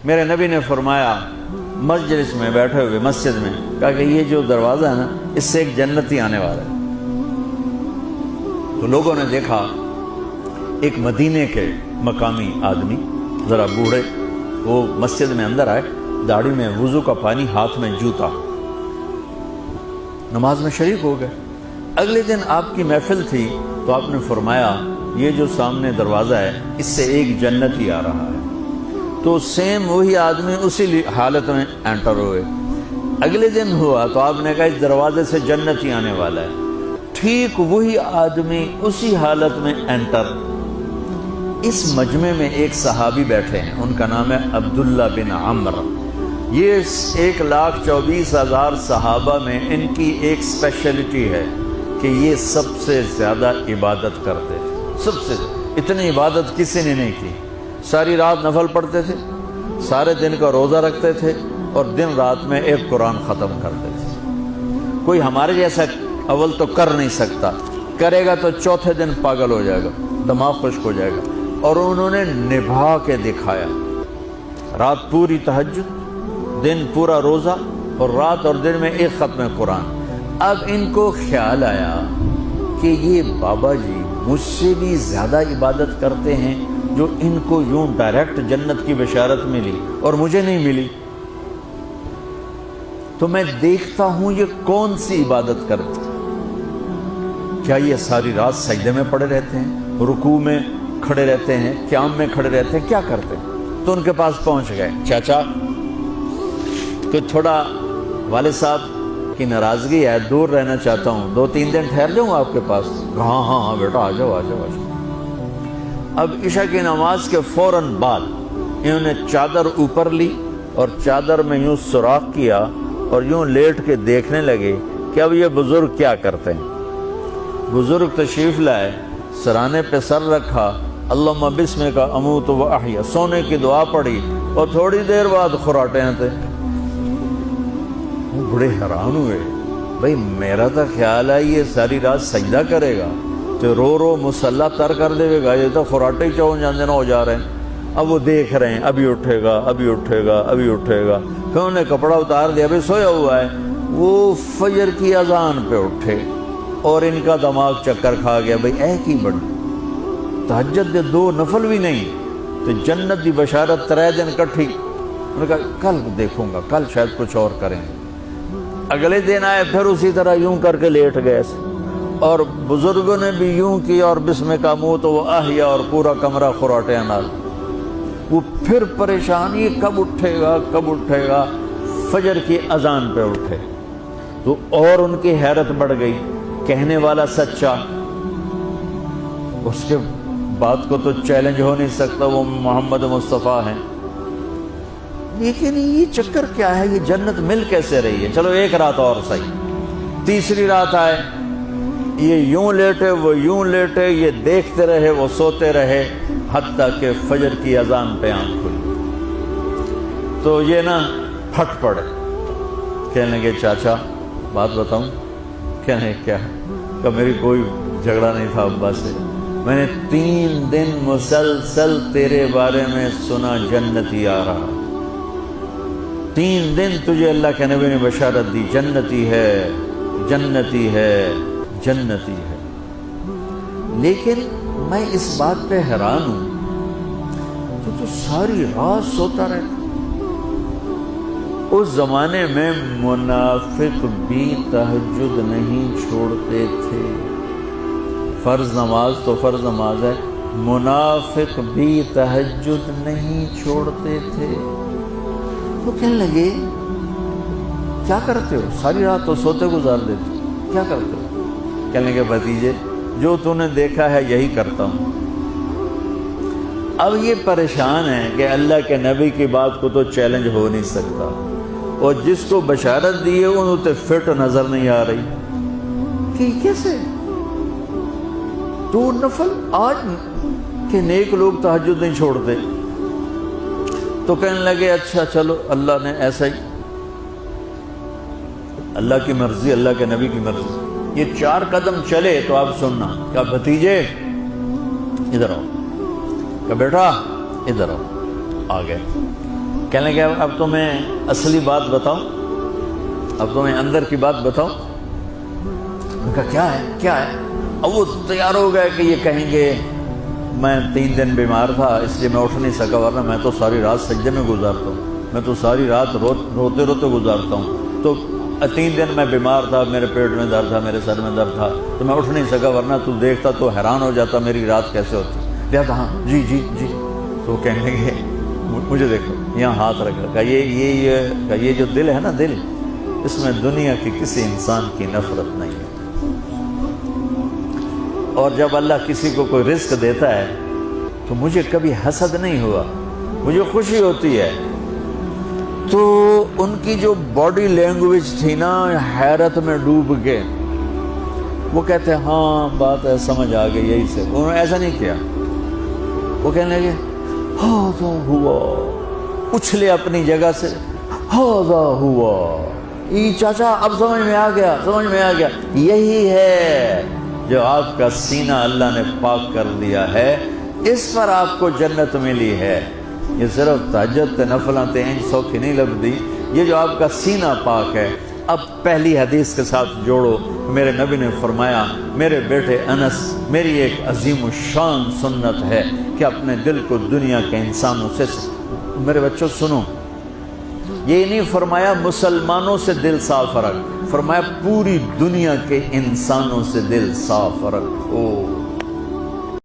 میرے نبی نے فرمایا مجلس میں بیٹھے ہوئے مسجد میں کہا کہ یہ جو دروازہ ہے نا اس سے ایک جنتی آنے والا ہے۔ تو لوگوں نے دیکھا ایک مدینے کے مقامی آدمی ذرا بوڑھے، وہ مسجد میں اندر آئے، داڑھی میں وضو کا پانی، ہاتھ میں جوتا، نماز میں شریک ہو گئے۔ اگلے دن آپ کی محفل تھی تو آپ نے فرمایا یہ جو سامنے دروازہ ہے اس سے ایک جنتی آ رہا ہے۔ تو سیم وہی آدمی اسی حالت میں انٹر ہوئے۔ اگلے دن ہوا تو آپ نے کہا اس دروازے سے جنتی آنے والا ہے، ٹھیک وہی آدمی اسی حالت میں انٹر۔ اس مجمع میں ایک صحابی بیٹھے ہیں، ان کا نام ہے عبداللہ بن عمر۔ یہ 1,24,000 صحابہ میں ان کی ایک اسپیشلٹی ہے کہ یہ سب سے زیادہ عبادت کرتے تھے، سب سے اتنی عبادت کسی نے نہیں کی۔ ساری رات نفل پڑھتے تھے، سارے دن کا روزہ رکھتے تھے اور دن رات میں ایک قرآن ختم کرتے تھے۔ کوئی ہمارے جیسا اول تو کر نہیں سکتا، کرے گا تو چوتھے دن پاگل ہو جائے گا، دماغ خشک ہو جائے گا، اور انہوں نے نبھا کے دکھایا۔ رات پوری تہجد، دن پورا روزہ، اور رات اور دن میں ایک ختم قرآن۔ اب ان کو خیال آیا کہ یہ بابا جی مجھ سے بھی زیادہ عبادت کرتے ہیں جو ان کو یوں ڈائریکٹ جنت کی بشارت ملی اور مجھے نہیں ملی، تو میں دیکھتا ہوں یہ کون سی عبادت کرتے ہیں۔ کیا یہ ساری رات سجدے میں پڑے رہتے ہیں، رکوع میں کھڑے رہتے ہیں، قیام میں کھڑے رہتے ہیں، کیا کرتے ہیں؟ تو ان کے پاس پہنچ گئے، چاچا کہ تھوڑا والد صاحب کی ناراضگی ہے، دور رہنا چاہتا ہوں، 2-3 دن ٹھہر جاؤں آپ کے پاس؟ ہاں ہاں ہاں بیٹا آ جاؤ آ جاؤ آ جاؤ۔ اب عشاء کی نماز کے فوراً بعد انہوں نے چادر اوپر لی اور چادر میں یوں سوراخ کیا اور یوں لیٹ کے دیکھنے لگے کہ اب یہ بزرگ کیا کرتے ہیں۔ بزرگ تشریف لائے، سرانے پہ سر رکھا، اللہم بسمک اموت و احیا، سونے کی دعا پڑھی، اور تھوڑی دیر بعد خراٹے آتے۔ وہ بڑے حیران ہوئے، بھئی میرا تو خیال ہے یہ ساری رات سجدہ کرے گا تو رو رو مسلح تر کر دے گا، یہ تو خراٹے ہی چون جاندے نہ ہو جا رہے ہیں۔ اب وہ دیکھ رہے ہیں ابھی اٹھے گا ابھی اٹھے گا ابھی اٹھے گا، پھر انہوں نے کپڑا اتار دیا، ابھی سویا ہوا ہے۔ وہ فجر کی اذان پہ اٹھے اور ان کا دماغ چکر کھا گیا، بھئی اے کی بڑی تہجد دے 2 نفل بھی نہیں تو جنت دی بشارت 3 دن کٹھی۔ انہوں نے کہا کل دیکھوں گا، کل شاید کچھ اور کریں۔ اگلے دن آئے، پھر اسی طرح یوں کر کے لیٹ گئے، اور بزرگوں نے بھی یوں کی، اور بسمک اموت و احیا، اور پورا کمرہ خراٹے نال۔ وہ پھر پریشانی کب اٹھے گا کب اٹھے گا، فجر کی اذان پہ اٹھے تو اور ان کی حیرت بڑھ گئی، کہنے والا سچا، اس کے بات کو تو چیلنج ہو نہیں سکتا، وہ محمد مصطفیٰ ہیں، لیکن یہ چکر کیا ہے، یہ جنت مل کیسے رہی ہے؟ چلو ایک رات اور صحیح۔ تیسری رات آئے، یہ یوں لیٹے وہ یوں لیٹے، یہ دیکھتے رہے وہ سوتے رہے، حتیٰ کہ فجر کی اذان پہ آنکھ کھلی تو یہ نا پھٹ پڑے، کہنے لگے چاچا بات بتاؤں؟ کہنے کیا؟ کہ میری کوئی جھگڑا نہیں تھا ابا سے، میں نے 3 دن مسلسل تیرے بارے میں سنا جنتی آ رہا، 3 دن تجھے اللہ کے نبی نے بشارت دی، جنتی ہے جنتی ہے جنتی ہے، لیکن میں اس بات پہ حیران ہوں تو ساری رات سوتا رہتا۔ اس زمانے میں منافق بھی تہجد نہیں چھوڑتے تھے، فرض نماز تو فرض نماز ہے، منافق بھی تہجد نہیں چھوڑتے تھے۔ تو کہنے لگے کیا کرتے ہو؟ ساری رات تو سوتے گزار دیتے، کیا کرتے ہو؟ کہنے لگے بھتیجے جو تو نے دیکھا ہے یہی کرتا ہوں۔ اب یہ پریشان ہے کہ اللہ کے نبی کی بات کو تو چیلنج ہو نہیں سکتا، اور جس کو بشارت دی ہے انہوں تے فٹ نظر نہیں آ رہی کہ کیسے 2 نفل آج کہ نیک لوگ تہجد نہیں چھوڑتے۔ تو کہنے لگے اچھا چلو اللہ نے ایسا ہی، اللہ کی مرضی، اللہ کے نبی کی مرضی۔ یہ 4 قدم چلے تو آپ سننا، کہا بھتیجے ادھر آؤ، کہ بیٹا ادھر آؤ، آ گئے۔ کہنے لگے اب تو میں اصلی بات بتاؤں، اب تو میں اندر کی بات بتاؤں؟ ان کا کیا ہے کیا ہے؟ اب وہ تیار ہو گئے کہ یہ کہیں گے میں 3 دن بیمار تھا اس لیے میں اٹھ نہیں سکا، ورنہ میں تو ساری رات سجدے میں گزارتا ہوں، میں تو ساری رات روتے روتے گزارتا ہوں، تو 3 دن میں بیمار تھا، میرے پیٹ میں درد تھا، میرے سر میں درد تھا، تو میں اٹھ نہیں سکا، ورنہ تو دیکھتا تو حیران ہو جاتا میری رات کیسے ہوتی۔ لہٰذا ہاں جی جی جی، تو کہنے لگے مجھے دیکھو، یہاں ہاتھ رکھ رکھا، یہ جو دل ہے نا، دل، اس میں دنیا کی کسی انسان کی نفرت نہیں ہے، اور جب اللہ کسی کو کوئی رزق دیتا ہے تو مجھے کبھی حسد نہیں ہوا، مجھے خوشی ہوتی ہے۔ تو ان کی جو باڈی لینگویج تھی نا، حیرت میں ڈوب کے وہ کہتے ہیں ہاں بات ہے، سمجھ آ گئی، یہی سے انہوں نے ایسا نہیں کیا، وہ کہنے لگے ہاذا ہوا، اچھلے اپنی جگہ سے، ہاذا ہوا، یہ چاچا اب سمجھ میں آ گیا، سمجھ میں آ گیا، یہی ہے جو آپ کا سینہ اللہ نے پاک کر دیا ہے، اس پر آپ کو جنت ملی ہے۔ یہ صرف تہجد نفلاں تے انج سوکھی نہیں لبدی، یہ جو آپ کا سینہ پاک ہے۔ اب پہلی حدیث کے ساتھ جوڑو، میرے نبی نے فرمایا میرے بیٹے انس، میری ایک عظیم الشان سنت ہے کہ اپنے دل کو دنیا کے انسانوں سے، میرے بچوں سنو، یہ نہیں فرمایا مسلمانوں سے دل صاف رکھ، فرمایا پوری دنیا کے انسانوں سے دل صاف رکھو۔